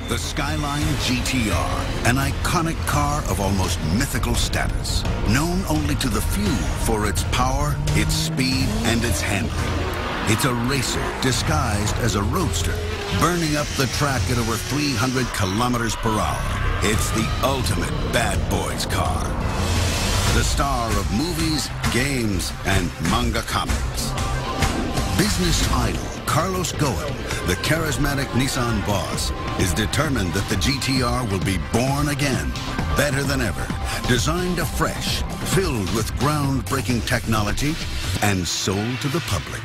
The Skyline GTR, an iconic car of almost mythical status, known only to the few for its power, its speed, and its handling. It's a racer disguised as a roadster, burning up the track at over 300 kilometers per hour. It's the ultimate bad boys car. The star of movies, games, and manga comics. Business idol Carlos Ghosn, the charismatic Nissan boss, is determined that the GTR will be born again, better than ever, designed afresh, filled with groundbreaking technology, and sold to the public.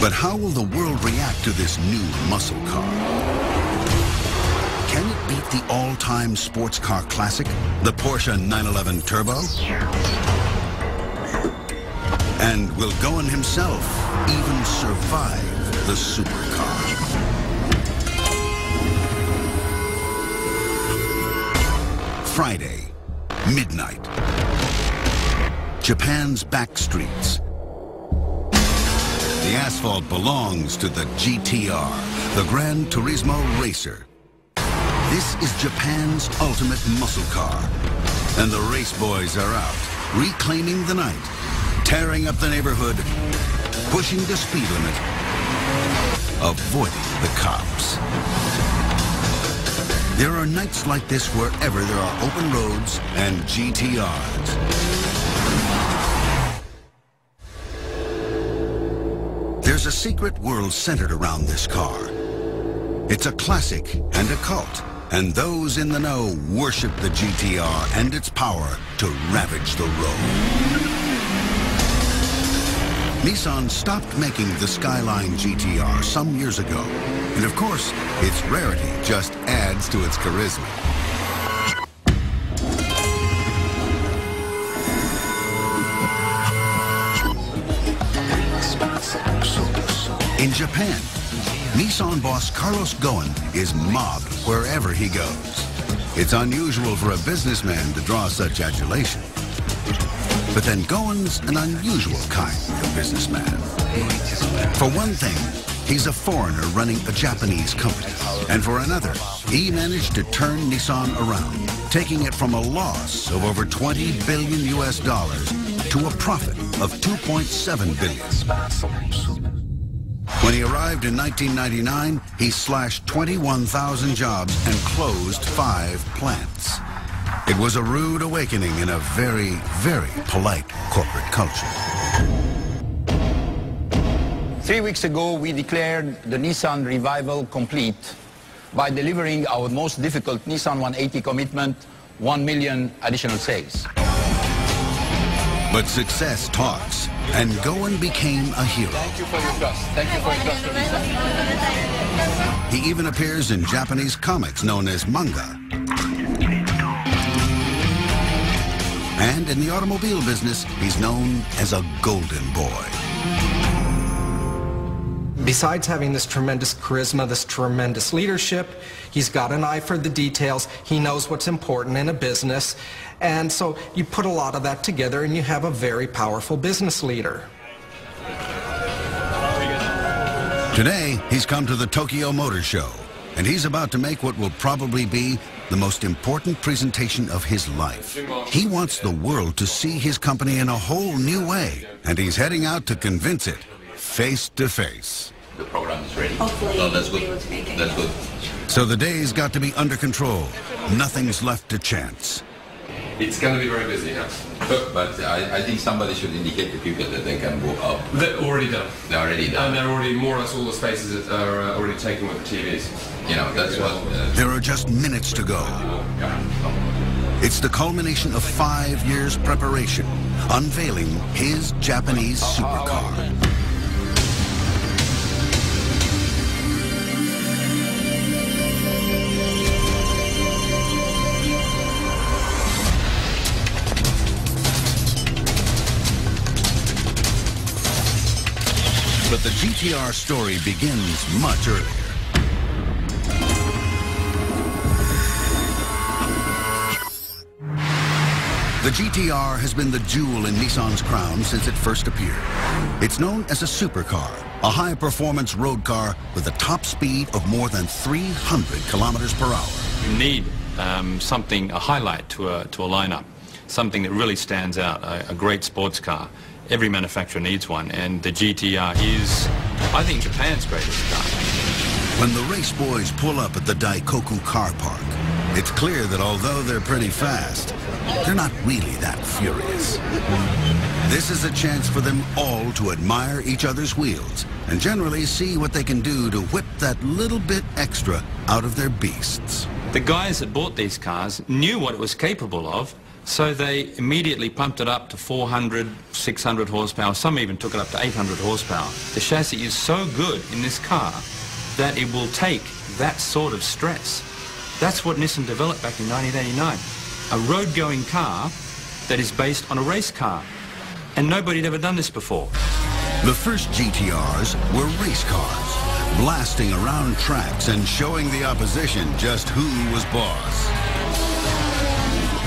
But how will the world react to this new muscle car? Can it beat the all-time sports car classic, the Porsche 911 Turbo? And will Ghosn himself even survive the supercar? Friday, midnight. Japan's back streets. The asphalt belongs to the GTR, the Gran Turismo racer. This is Japan's ultimate muscle car. And the race boys are out, reclaiming the night, tearing up the neighborhood, pushing the speed limit, avoiding the cops. There are nights like this wherever there are open roads and GTRs. There's a secret world centered around this car. It's a classic and a cult, and those in the know worship the GTR and its power to ravage the road. Nissan stopped making the Skyline GTR some years ago, and of course, its rarity just adds to its charisma. In Japan, Nissan boss Carlos Ghosn is mobbed wherever he goes. It's unusual for a businessman to draw such adulation. But then Ghosn's an unusual kind of businessman. For one thing, he's a foreigner running a Japanese company. And for another, he managed to turn Nissan around, taking it from a loss of over $20 billion to a profit of $2.7 billion. When he arrived in 1999, he slashed 21,000 jobs and closed 5 plants. It was a rude awakening in a very, very polite corporate culture. 3 weeks ago, we declared the Nissan revival complete by delivering our most difficult Nissan 180 commitment, 1 million additional sales. But success talks, and Ghosn became a hero. Thank you for your trust. Thank you for your trust, Nissan. He even appears in Japanese comics known as manga. And in the automobile business, he's known as a golden boy. Besides having this tremendous charisma, this tremendous leadership, he's got an eye for the details. He knows what's important in a business. And so you put a lot of that together and you have a very powerful business leader. Today, he's come to the Tokyo Motor Show, and he's about to make what will probably be the most important presentation of his life. He wants the world to see his company in a whole new way, and he's heading out to convince it, face to face. The program is ready. Hopefully, no, that's we'll good. be able to make it. That's good. So the day's got to be under control. Nothing's left to chance. It's going to be very busy, yes. But I think somebody should indicate to people that they can go up. They're already done. They're already done. And they're already, more or less all the spaces are already taken with the TVs. You know, that's what... There are just minutes to go. It's the culmination of 5 years' preparation, unveiling his Japanese supercar. But the GTR story begins much earlier. The GTR has been the jewel in Nissan's crown since it first appeared. It's known as a supercar, a high-performance road car with a top speed of more than 300 kilometers per hour. You need something, a highlight to a lineup, something that really stands out, a great sports car. Every manufacturer needs one, and the GTR is, I think, Japan's greatest car. When the race boys pull up at the Daikoku car park, it's clear that although they're pretty fast, they're not really that furious. This is a chance for them all to admire each other's wheels and generally see what they can do to whip that little bit extra out of their beasts. The guys that bought these cars knew what it was capable of, so they immediately pumped it up to 400, 600 horsepower. Some even took it up to 800 horsepower. The chassis is so good in this car that it will take that sort of stress. That's what Nissan developed back in 1989. A road-going car that is based on a race car. And nobody had ever done this before. The first GTRs were race cars, blasting around tracks and showing the opposition just who was boss.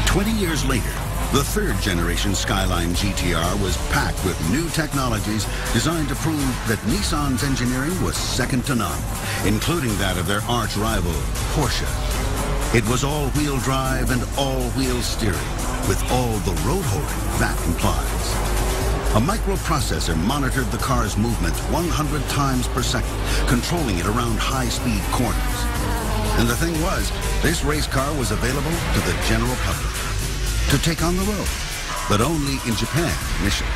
20 years later, the third generation SKYLINE GTR was packed with new technologies designed to prove that Nissan's engineering was second to none, including that of their arch rival, Porsche. It was all-wheel drive and all-wheel steering, with all the road holding that implies. A microprocessor monitored the car's movements 100 times per second, controlling it around high-speed corners. And the thing was, this race car was available to the general public to take on the road, but only in Japan initially.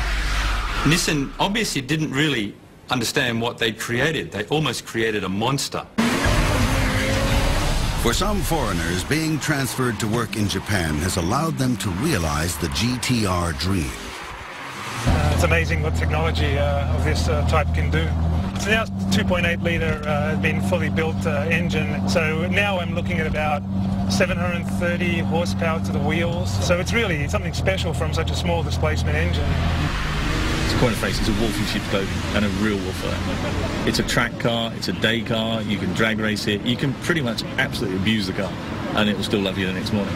Nissan obviously didn't really understand what they created. They almost created a monster. For some foreigners, being transferred to work in Japan has allowed them to realize the GTR dream. It's amazing what technology of this type can do. So now 2.8 litre been fully built engine, so now I'm looking at about 730 horsepower to the wheels. So it's really something special from such a small displacement engine. To point of face, it's a wolf in sheep's clothing, and a real wolf. It's a track car, it's a day car, you can drag race it, you can pretty much absolutely abuse the car, and it will still love you the next morning.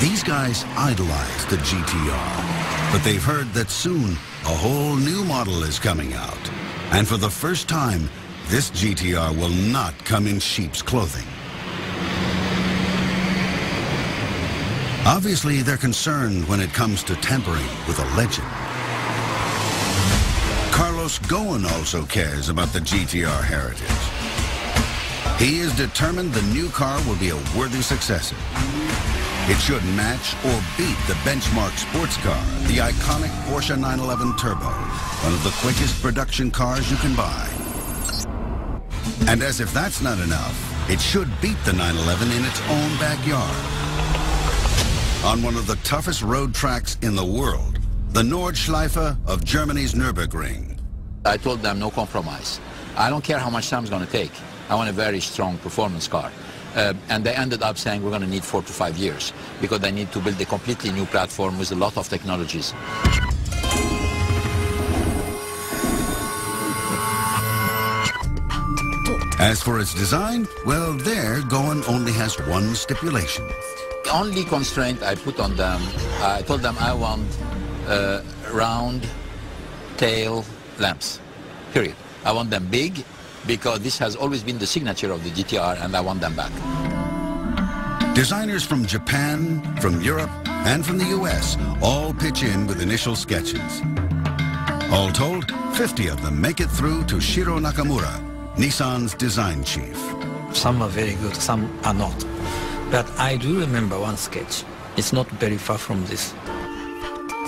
These guys idolize the GTR, but they've heard that soon a whole new model is coming out. And for the first time, this GTR will not come in sheep's clothing. Obviously, they're concerned when it comes to tampering with a legend. Carlos Ghosn also cares about the GTR heritage. He is determined the new car will be a worthy successor. It should match or beat the benchmark sports car, the iconic Porsche 911 Turbo, one of the quickest production cars you can buy. And as if that's not enough, it should beat the 911 in its own backyard. On one of the toughest road tracks in the world, the Nordschleife of Germany's Nürburgring. I told them no compromise. I don't care how much time it's going to take. I want a very strong performance car. And they ended up saying we're going to need 4 to 5 years because they need to build a completely new platform with a lot of technologies. As for its design, well, there, Ghosn only has one stipulation. The only constraint I put on them, I told them I want round tail lamps, period. I want them big because this has always been the signature of the GTR and I want them back. Designers from Japan, from Europe, and from the US all pitch in with initial sketches. All told, 50 of them make it through to Shiro Nakamura, Nissan's design chief. Some are very good, some are not. But I do remember one sketch. It's not very far from this.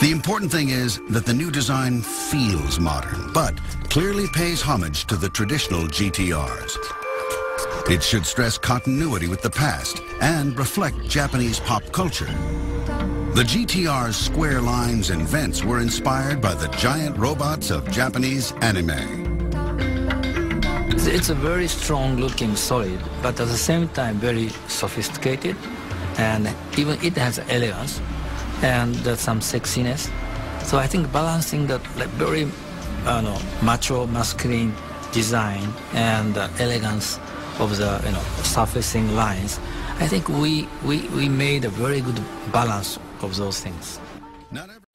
The important thing is that the new design feels modern, but clearly pays homage to the traditional GTRs. It should stress continuity with the past and reflect Japanese pop culture. The GTR's square lines and vents were inspired by the giant robots of Japanese anime. It's a very strong looking solid, but at the same time very sophisticated, and even it has elegance and some sexiness. So I think balancing that like very macho, masculine design and elegance of the surfacing lines, I think we made a very good balance of those things. Not every